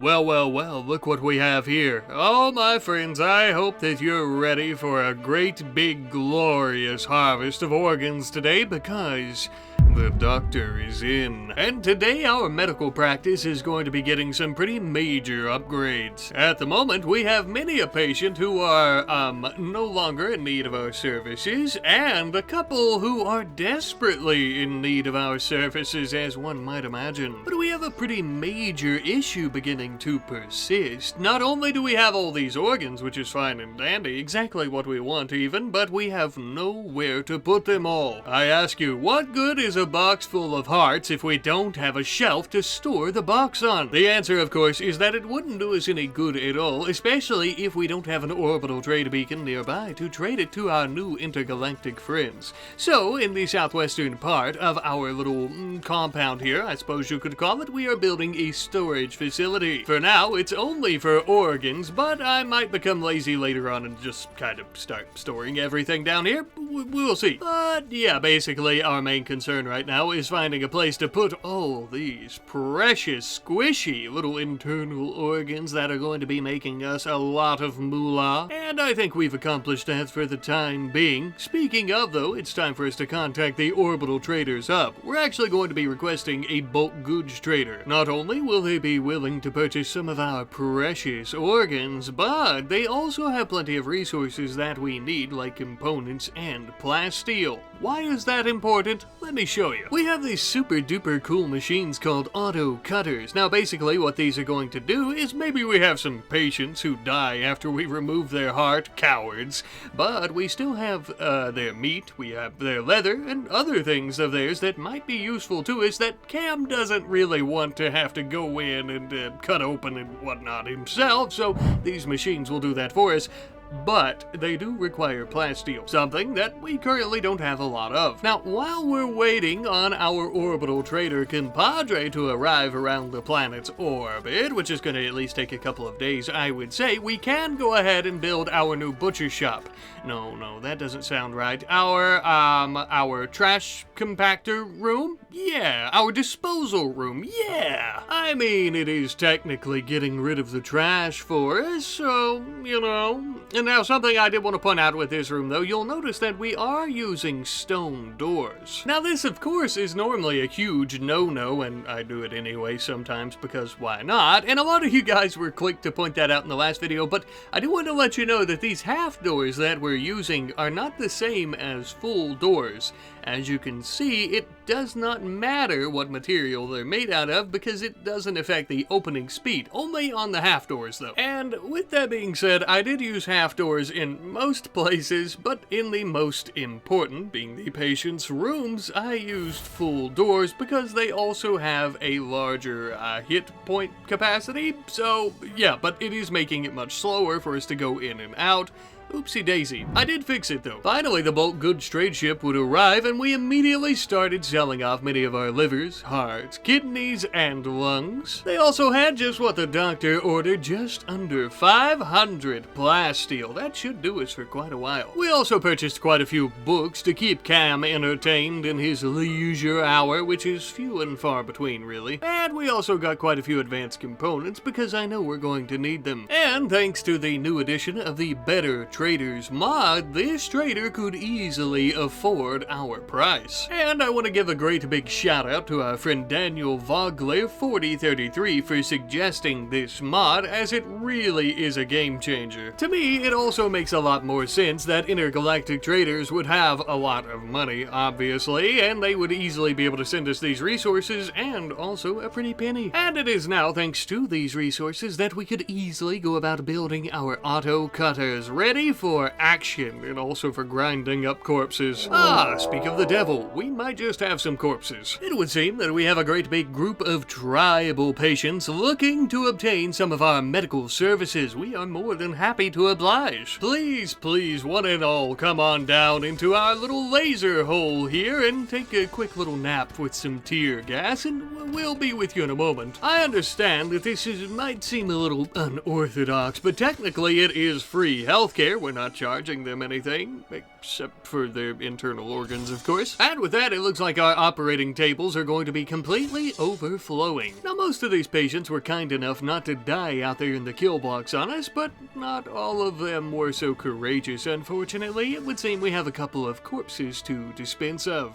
Well, well, well, look what we have here. Oh, my friends, I hope that you're ready for a great big glorious harvest of organs today because the doctor is in. And today our medical practice is going to be getting some pretty major upgrades. At the moment, we have many a patient who are, no longer in need of our services, and a couple who are desperately in need of our services, as one might imagine. But we have a pretty major issue beginning to persist. Not only do we have all these organs, which is fine and dandy, exactly what we want even, but we have nowhere to put them all. I ask you, what good is a box full of hearts if we don't have a shelf to store the box on? The answer, of course, is that it wouldn't do us any good at all, especially if we don't have an orbital trade beacon nearby to trade it to our new intergalactic friends. So, in the southwestern part of our little compound here, I suppose you could call it, we are building a storage facility. For now, it's only for organs, but I might become lazy later on and just kind of start storing everything down here. We'll see. But yeah, basically, our main concern right now is finding a place to put all these precious, squishy little internal organs that are going to be making us a lot of moolah. And I think we've accomplished that for the time being. Speaking of, though, it's time for us to contact the Orbital Traders Hub. We're actually going to be requesting a bulk goods trader. Not only will they be willing to purchase some of our precious organs, but they also have plenty of resources that we need, like components and plasteel. Why is that important? Let me show you. We have these super duper cool machines called auto cutters. Now basically what these are going to do is maybe we have some patients who die after we remove their heart, cowards, but we still have their meat, we have their leather, and other things of theirs that might be useful to us that Cam doesn't really want to have to go in and cut open and whatnot himself, so these machines will do that for us. But they do require plasteel, something that we currently don't have a lot of. Now, while we're waiting on our orbital trader compadre to arrive around the planet's orbit, which is going to at least take a couple of days, I would say, we can go ahead and build our new butcher shop. No, that doesn't sound right. Our trash compactor room? Yeah, our disposal room, yeah! I mean, it is technically getting rid of the trash for us, so, you know. And now, something I did want to point out with this room, though, you'll notice that we are using stone doors. Now, this, of course, is normally a huge no-no, and I do it anyway sometimes because why not? And a lot of you guys were quick to point that out in the last video, but I do want to let you know that these half doors that we're using are not the same as full doors. As you can see, it does not matter what material they're made out of because it doesn't affect the opening speed, only on the half doors though. And with that being said, I did use half doors in most places, but in the most important, being the patient's rooms, I used full doors because they also have a larger hit point capacity. So yeah, but it is making it much slower for us to go in and out. Oopsie daisy. I did fix it though. Finally, the bulk goods trade ship would arrive and we immediately started selling off many of our livers, hearts, kidneys, and lungs. They also had just what the doctor ordered, just under 500 plasteel. That should do us for quite a while. We also purchased quite a few books to keep Cam entertained in his leisure hour, which is few and far between really. And we also got quite a few advanced components because I know we're going to need them. And thanks to the new addition of the Better Traders mod, this trader could easily afford our price. And I want to give a great big shout out to our friend Daniel Vogler 4033 for suggesting this mod, as it really is a game changer. To me, it also makes a lot more sense that intergalactic traders would have a lot of money, obviously, and they would easily be able to send us these resources and also a pretty penny. And it is now thanks to these resources that we could easily go about building our auto cutters, ready for action, and also for grinding up corpses. Speak of the devil, we might just have some corpses. It would seem that we have a great big group of tribal patients looking to obtain some of our medical services. We are more than happy to oblige. Please, one and all, come on down into our little laser hole here and take a quick little nap with some tear gas, and we'll be with you in a moment. I understand that this might seem a little unorthodox, but technically it is free healthcare. We're not charging them anything, except for their internal organs, of course. And with that, it looks like our operating tables are going to be completely overflowing. Now, most of these patients were kind enough not to die out there in the kill box on us, but not all of them were so courageous, unfortunately. It would seem we have a couple of corpses to dispose of?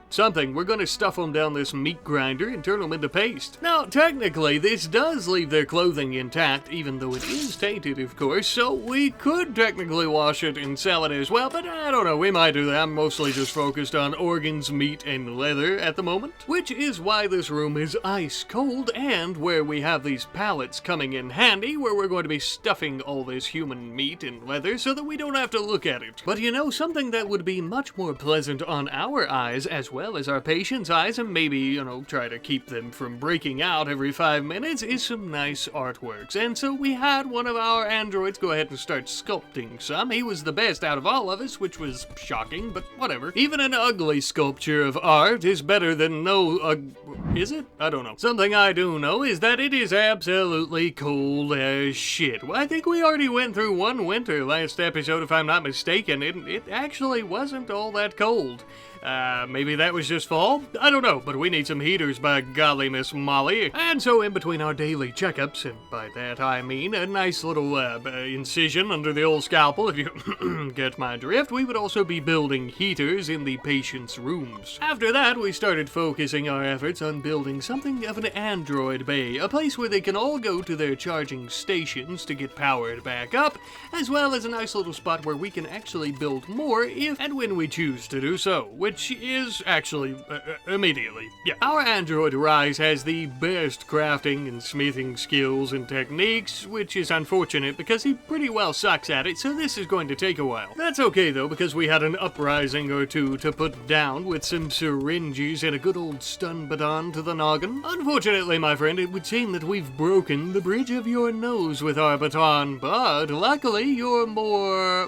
Something. We're gonna stuff them down this meat grinder and turn them into paste. Now, technically, this does leave their clothing intact, even though it is tainted, of course, so we could technically wash it and sell it as well, but I don't know, we might do that. I'm mostly just focused on organs, meat, and leather at the moment, which is why this room is ice cold, and where we have these pallets coming in handy, where we're going to be stuffing all this human meat and leather so that we don't have to look at it. But you know, something that would be much more pleasant on our eyes, as well as our patients' eyes, and maybe, you know, try to keep them from breaking out every 5 minutes, is some nice artworks. And so we had one of our androids go ahead and start sculpting some. He was the best out of all of us, which was shocking, but whatever. Even an ugly sculpture of art is better than no is it? I don't know. Something I do know is that it is absolutely cold as shit. Well, I think we already went through one winter last episode, if I'm not mistaken. It actually wasn't all that cold. Maybe that was just fall? I don't know, but we need some heaters, by golly, Miss Molly. And so in between our daily checkups, and by that I mean a nice little incision under the old scalpel, if you get my drift, we would also be building heaters in the patients' rooms. After that, we started focusing our efforts on building something of an android bay, a place where they can all go to their charging stations to get powered back up, as well as a nice little spot where we can actually build more if and when we choose to do so, which is actually immediately. Yeah, our android Rise has the best crafting and smithing skills and techniques, which is unfortunate because he pretty well sucks at it, so this is going to take a while. That's okay though, because we had an uprising or two to put down with some syringes and a good old stun baton to the noggin. Unfortunately, my friend, it would seem that we've broken the bridge of your nose with our baton, but luckily your more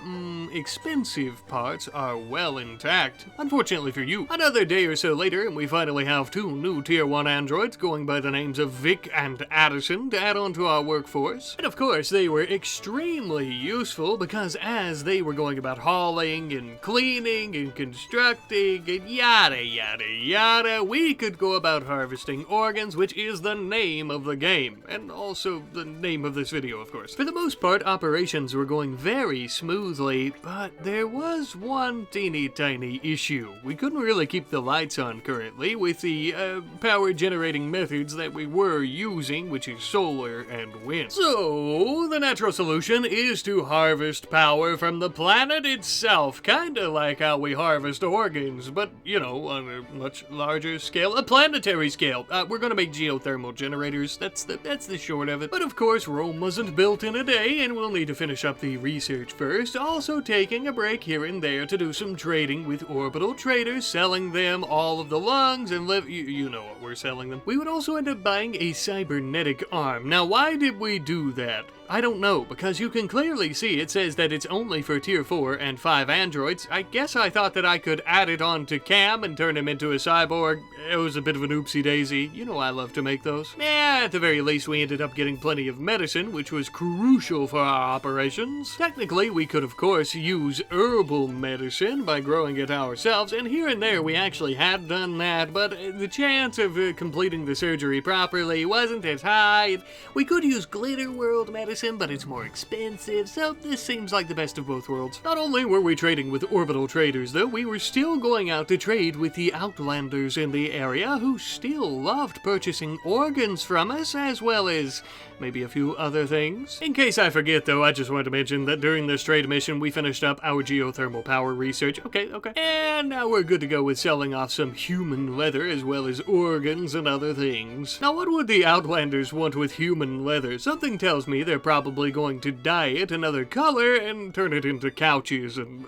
expensive parts are well intact. Unfortunately for you. Another day or so later, and we finally have 2 new Tier 1 androids going by the names of Vic and Addison to add on to our workforce. And of course, they were extremely useful because as they were going about hauling and cleaning and constructing and yada yada yada, we could go about harvesting organs, which is the name of the game, and also the name of this video, of course. For the most part, operations were going very smoothly, but there was one teeny tiny issue. We couldn't really keep the lights on currently with the power generating methods that we were using, which is solar and wind. So the natural solution is to harvest power from the planet itself, kinda like how we harvest organs, but you know, on a much larger scale, a planetary scale. We're gonna make geothermal generators, that's the short of it. But of course, Rome wasn't built in a day, and we'll need to finish up the research first, also taking a break here and there to do some trading with orbital traders, selling them all of the lungs and you know what we're selling them. We would also end up buying a cybernetic arm. Now, why did we do that? I don't know, because you can clearly see it says that it's only for Tier 4 and 5 androids. I guess I thought that I could add it on to Cam and turn him into a cyborg. It was a bit of an oopsie daisy. You know I love to make those. Yeah, at the very least we ended up getting plenty of medicine, which was crucial for our operations. Technically, we could of course use herbal medicine by growing it ourselves, and here and there we actually had done that, but the chance of completing the surgery properly wasn't as high. We could use glitter world medicine, but it's more expensive, so this seems like the best of both worlds. Not only were we trading with orbital traders, though, we were still going out to trade with the Outlanders in the area, who still loved purchasing organs from us, as well as maybe a few other things. In case I forget, though, I just wanted to mention that during this trade mission, we finished up our geothermal power research. Okay. And now we're good to go with selling off some human leather, as well as organs and other things. Now, what would the Outlanders want with human leather? Something tells me they're probably going to dye it another color and turn it into couches and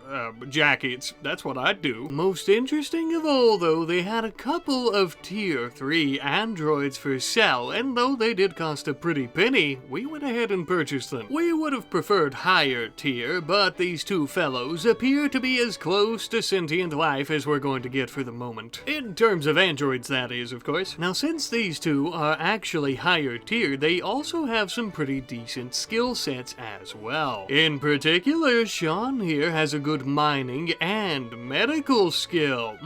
jackets. That's what I'd do. Most interesting of all, though, they had a couple of Tier 3 androids for sale, and though they did cost a pretty penny, we went ahead and purchased them. We would have preferred higher tier, but these two fellows appear to be as close to sentient life as we're going to get for the moment. In terms of androids, that is, of course. Now, since these two are actually higher tier, they also have some pretty decent different skill sets as well. In particular, Sean here has a good mining and medical skill.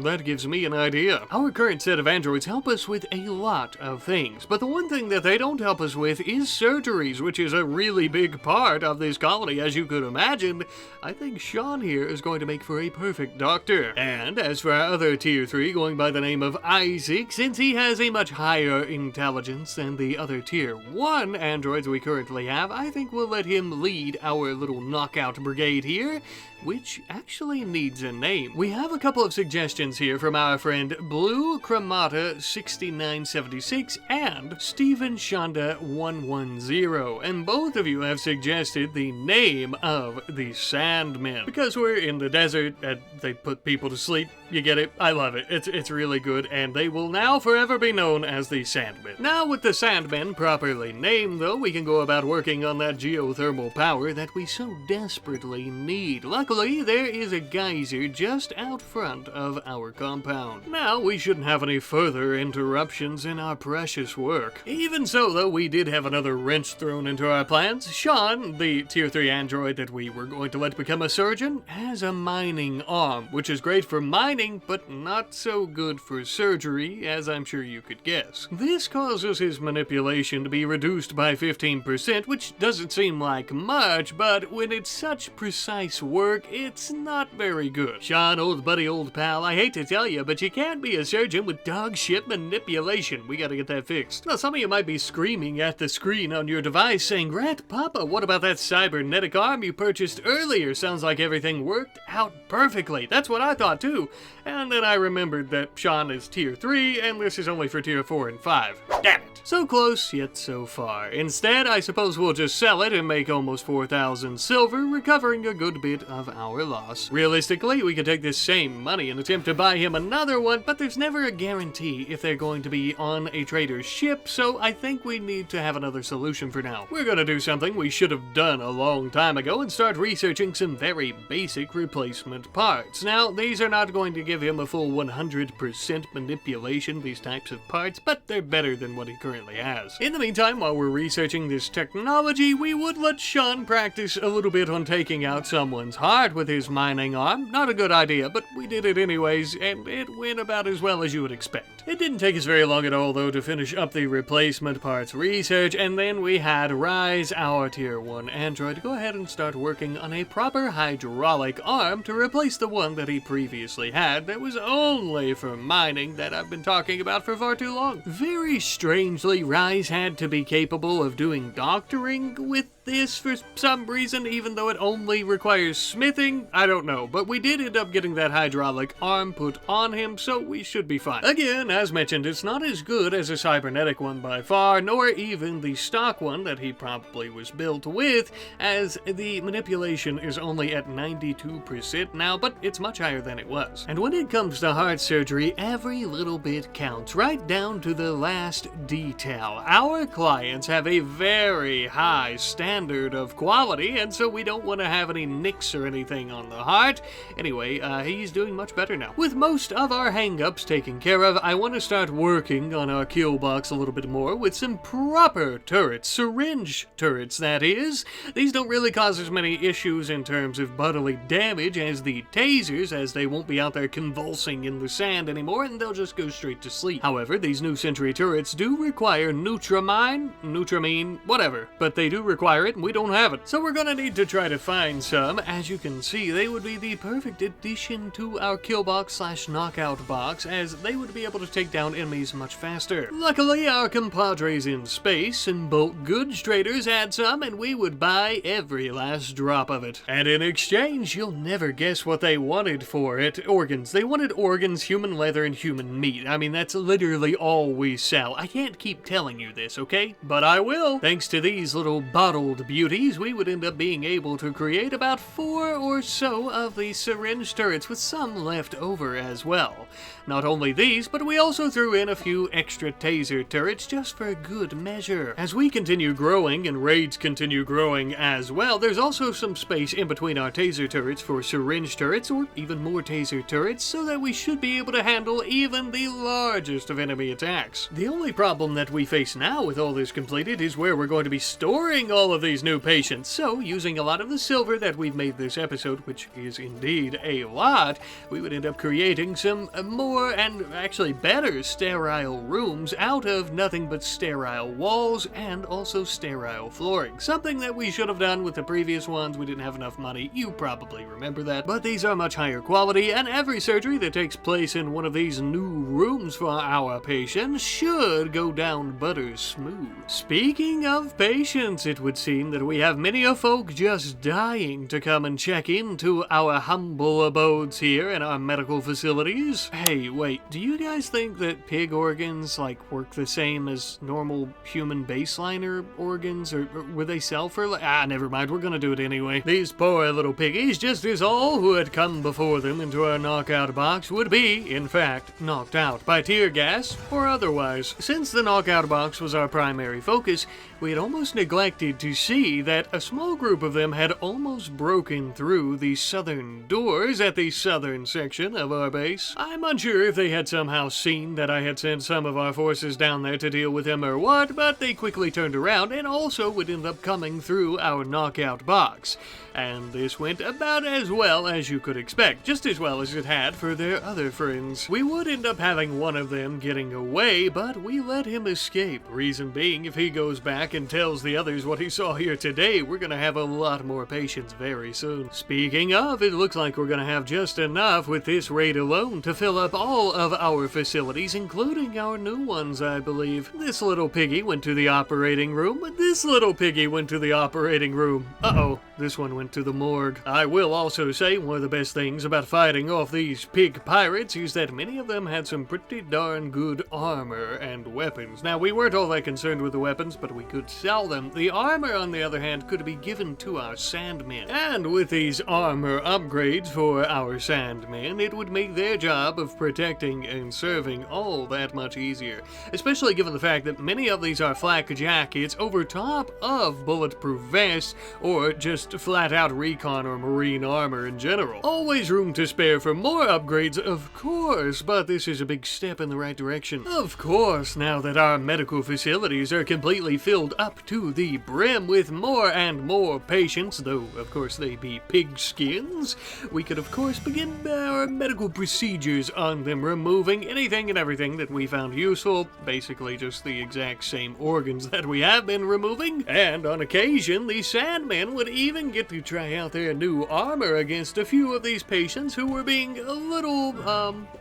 That gives me an idea. Our current set of androids help us with a lot of things, but the one thing that they don't help us with is surgeries, which is a really big part of this colony, as you could imagine. I think Sean here is going to make for a perfect doctor. And as for our other tier 3, going by the name of Isaac, since he has a much higher intelligence than the other tier 1 androids we currently have, I think we'll let him lead our little knockout brigade here, which actually needs a name. We have a couple of suggestions here from our friend Blue Cremata 6976 and Steven Shonda 110, and both of you have suggested the name of the Sandmen. Because we're in the desert and they put people to sleep, you get it? I love it. It's really good, and they will now forever be known as the Sandmen. Now with the Sandmen properly named though, we can go about working on that geothermal power that we so desperately need. Luckily, there is a geyser just out front of our compound. Now, we shouldn't have any further interruptions in our precious work. Even so, though, we did have another wrench thrown into our plans. Sean, the tier 3 android that we were going to let become a surgeon, has a mining arm, which is great for mining, but not so good for surgery, as I'm sure you could guess. This causes his manipulation to be reduced by 15%, which doesn't seem like much, but when it's such precise work, it's not very good. Sean, old buddy, old pal, I hate to tell you, but you can't be a surgeon with dog shit manipulation. We gotta get that fixed. Now, some of you might be screaming at the screen on your device saying, Rat Papa, what about that cybernetic arm you purchased earlier? Sounds like everything worked out perfectly. That's what I thought too. And then I remembered that Sean is tier 3, and this is only for tier 4 and 5. Damn it. So close, yet so far. Instead, I suppose we'll just sell it and make almost 4,000 silver, recovering a good bit of our loss. Realistically, we could take this same money and attempt to buy him another one, but there's never a guarantee if they're going to be on a trader's ship, so I think we need to have another solution for now. We're gonna do something we should have done a long time ago and start researching some very basic replacement parts. Now, these are not going to give him a full 100% manipulation, these types of parts, but they're better than what he currently has. In the meantime, while we're researching this technology, we would let Sean practice a little bit on taking out someone's heart with his mining arm. Not a good idea, but we did it anyways, and it went about as well as you would expect. It didn't take us very long at all, though, to finish up the replacement parts research, and then we had Rise, our tier 1 android, go ahead and start working on a proper hydraulic arm to replace the one that he previously had that was only for mining that I've been talking about for far too long. Very strangely, Rise had to be capable of doing doctoring with this for some reason, even though it only requires smithing. I don't know, but we did end up getting that hydraulic arm put on him, so we should be fine. Again, as mentioned, it's not as good as a cybernetic one by far, nor even the stock one that he probably was built with, as the manipulation is only at 92% now, but it's much higher than it was. And when it comes to heart surgery, every little bit counts, right down to the last detail. Our clients have a very high standard of quality, and so we don't want to have any nicks or anything on the heart. Anyway, he's doing much better now. With most of our hang-ups taken care of, I want to start working on our kill box a little bit more with some proper turrets. Syringe turrets, that is. These don't really cause as many issues in terms of bodily damage as the tasers, as they won't be out there convulsing in the sand anymore, and they'll just go straight to sleep. However, these new Sentry turrets do require Nutramine, whatever, but they do require it, and we don't have it. So we're gonna need to try to find some. As you can see, they would be the perfect addition to our kill box / knockout box, as they would be able to take down enemies much faster. Luckily, our compadres in space and bulk goods traders had some, and we would buy every last drop of it. And in exchange, you'll never guess what they wanted for it. Organs. They wanted organs, human leather, and human meat. I mean, that's literally all we sell. I can't keep telling you this, okay? But I will. Thanks to these little bottle RimWorld beauties, we would end up being able to create about 4 or so of these syringe turrets with some left over as well. Not only these, but we also threw in a few extra taser turrets just for good measure. As we continue growing and raids continue growing as well, there's also some space in between our taser turrets for syringe turrets or even more taser turrets, so that we should be able to handle even the largest of enemy attacks. The only problem that we face now with all this completed is where we're going to be storing all of these new patients. So, using a lot of the silver that we've made this episode, which is indeed a lot, we would end up creating some more and actually better sterile rooms out of nothing but sterile walls and also sterile flooring. Something that we should have done with the previous ones. We didn't have enough money. You probably remember that. But these are much higher quality, and every surgery that takes place in one of these new rooms for our patients should go down butter smooth. Speaking of patients, it would seem that we have many a folk just dying to come and check into our humble abodes here in our medical facilities. Hey, wait, do you guys think that pig organs, work the same as normal human baseliner organs, or would they sell for, never mind, we're gonna do it anyway. These poor little piggies, just as all who had come before them into our knockout box would be, in fact, knocked out by tear gas or otherwise. Since the knockout box was our primary focus, we had almost neglected to see that a small group of them had almost broken through the southern doors at the southern section of our base. I'm unsure if they had somehow seen that I had sent some of our forces down there to deal with him or what, but they quickly turned around and also would end up coming through our knockout box. And this went about as well as you could expect, just as well as it had for their other friends. We would end up having one of them getting away, but we let him escape. Reason being, if he goes back and tells the others what he saw here today, we're gonna have a lot more patients very soon. Speaking of, it looks like we're gonna have just enough with this raid alone to fill up all of our facilities, including our new ones, I believe. This little piggy went to the operating room, but this little piggy went to the operating room. Uh-oh, this one went to the morgue. I will also say one of the best things about fighting off these pig pirates is that many of them had some pretty darn good armor and weapons. Now, we weren't all that concerned with the weapons, but we could sell them. The armor, on the other hand, could be given to our sandmen. And with these armor upgrades for our sandmen, it would make their job of protecting and serving all that much easier. Especially given the fact that many of these are flak jackets over top of bulletproof vests or just flat-out recon or marine armor in general. Always room to spare for more upgrades, of course, but this is a big step in the right direction. Of course, now that our medical facilities are completely filled up to the brim with more and more patients, though of course they be pig skins, we could of course begin our medical procedures on them, removing anything and everything that we found useful, basically just the exact same organs that we have been removing, and on occasion the Sandmen would even get to try out their new armor against a few of these patients who were being a little,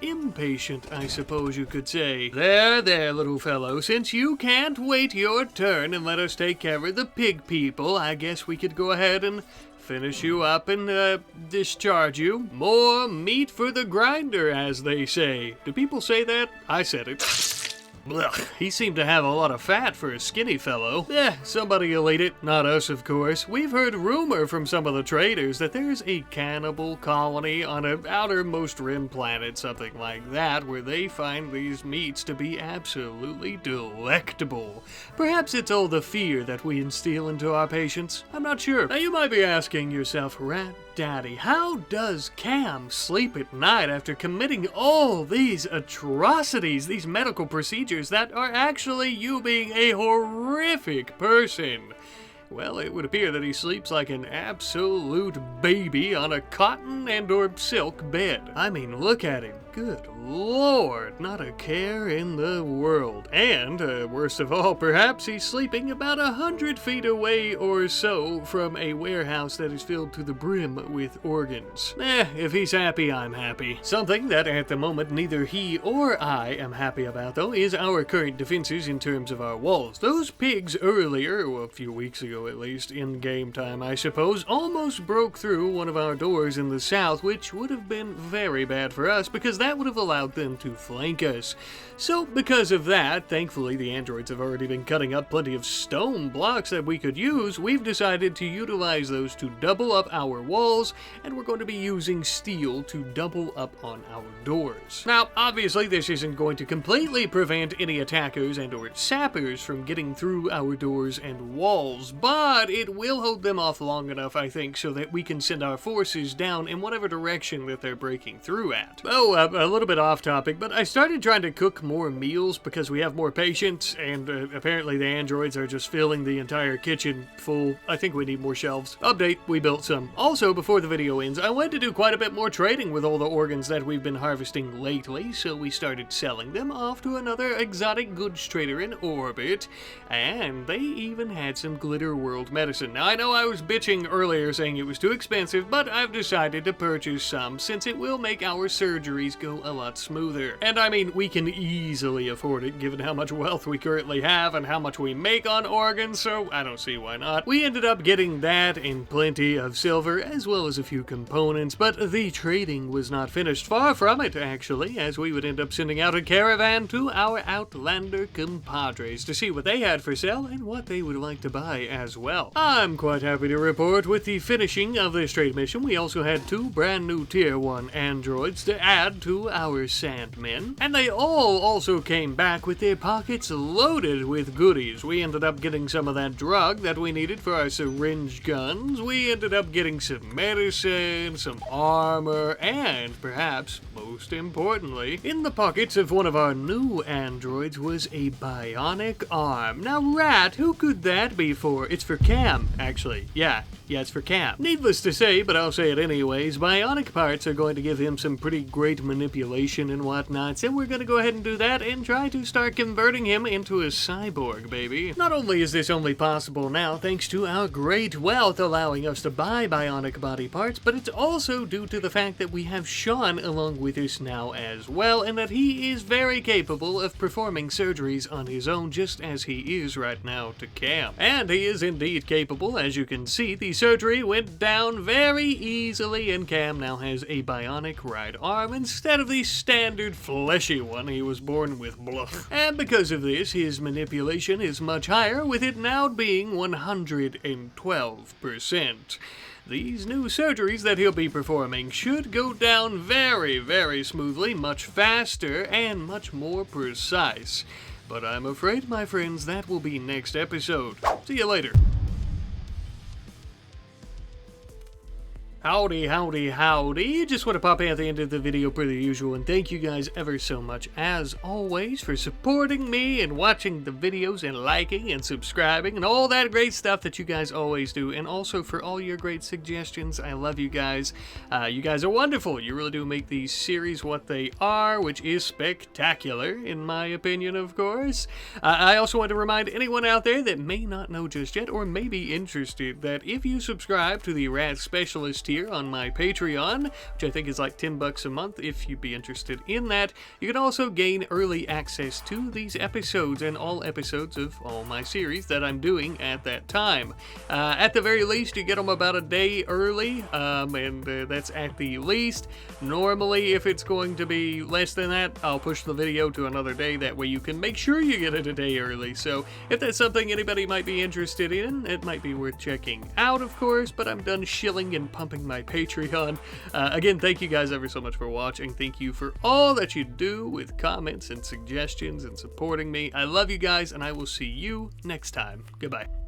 impatient, I suppose you could say. There, little fellow, since you can't wait your turn and let us take care of the pig people, I guess we could go ahead and finish you up and, discharge you. More meat for the grinder, as they say. Do people say that? I said it. Blech, he seemed to have a lot of fat for a skinny fellow. Somebody will eat it, not us of course. We've heard rumor from some of the traders that there's a cannibal colony on an outermost rim planet, something like that, where they find these meats to be absolutely delectable. Perhaps it's all the fear that we instill into our patients. I'm not sure. Now you might be asking yourself, Rat Daddy, how does Cam sleep at night after committing all these atrocities, these medical procedures that are actually you being a horrific person? Well, it would appear that he sleeps like an absolute baby on a cotton and or silk bed. I mean, look at him. Good Lord, not a care in the world. And, worst of all, perhaps he's sleeping about 100 feet away or so from a warehouse that is filled to the brim with organs. If he's happy, I'm happy. Something that, at the moment, neither he or I am happy about, though, is our current defenses in terms of our walls. Those pigs earlier, well, a few weeks ago at least, in game time, I suppose, almost broke through one of our doors in the south, which would have been very bad for us, because that would have allowed them to flank us. So because of that, thankfully the androids have already been cutting up plenty of stone blocks that we could use. We've decided to utilize those to double up our walls, and we're going to be using steel to double up on our doors. Now, obviously this isn't going to completely prevent any attackers and or sappers from getting through our doors and walls, but it will hold them off long enough, I think, so that we can send our forces down in whatever direction that they're breaking through at. Oh, a little bit off topic, but I started trying to cook more meals because we have more patients, and apparently the androids are just filling the entire kitchen full. I think we need more shelves. Update, we built some. Also, before the video ends, I went to do quite a bit more trading with all the organs that we've been harvesting lately, so we started selling them off to another exotic goods trader in orbit, and they even had some glitter world medicine. Now, I know I was bitching earlier saying it was too expensive, but I've decided to purchase some since it will make our surgeries go a lot smoother. And I mean, we can easily afford it given how much wealth we currently have and how much we make on organs, so I don't see why not. We ended up getting that and plenty of silver as well as a few components, but the trading was not finished. Far from it, actually, as we would end up sending out a caravan to our Outlander compadres to see what they had for sale and what they would like to buy as well. I'm quite happy to report with the finishing of this trade mission, we also had 2 brand new tier 1 androids to add to our Sandmen, and they all also came back with their pockets loaded with goodies. We ended up getting some of that drug that we needed for our syringe guns, we ended up getting some medicine, some armor, and perhaps most importantly, in the pockets of one of our new androids was a bionic arm. Now, Rat, who could that be for? It's for Cam, actually. Yeah, it's for Cam. Needless to say, but I'll say it anyways, bionic parts are going to give him some pretty great manipulation and whatnot, so we're going to go ahead and do that and try to start converting him into a cyborg, baby. Not only is this only possible now thanks to our great wealth allowing us to buy bionic body parts, but it's also due to the fact that we have Sean along with us now as well, and that he is very capable of performing surgeries on his own just as he is right now to Cam. And he is indeed capable. As you can see, the surgery went down very easily, and Cam now has a bionic right arm instead of the standard fleshy one he was born with. Blah. And because of this, his manipulation is much higher, with it now being 112%. These new surgeries that he'll be performing should go down very, very smoothly, much faster, and much more precise. But I'm afraid, my friends, that will be next episode. See you later. Howdy, howdy, howdy. Just want to pop in at the end of the video per the usual and thank you guys ever so much, as always, for supporting me and watching the videos and liking and subscribing and all that great stuff that you guys always do, and also for all your great suggestions. I love you guys. You guys are wonderful. You really do make these series what they are, which is spectacular, in my opinion, of course. I also want to remind anyone out there that may not know just yet or may be interested that if you subscribe to the Rat Specialist tier on my Patreon, which I think is like $10 a month if you'd be interested in that, you can also gain early access to these episodes and all episodes of all my series that I'm doing at that time. At the very least, you get them about a day early, and that's at the least. Normally, if it's going to be less than that, I'll push the video to another day. That way you can make sure you get it a day early. So if that's something anybody might be interested in, it might be worth checking out, of course, but I'm done shilling and pumping my Patreon. Again, thank you guys ever so much for watching. Thank you for all that you do with comments and suggestions and supporting me. I love you guys, and I will see you next time. Goodbye.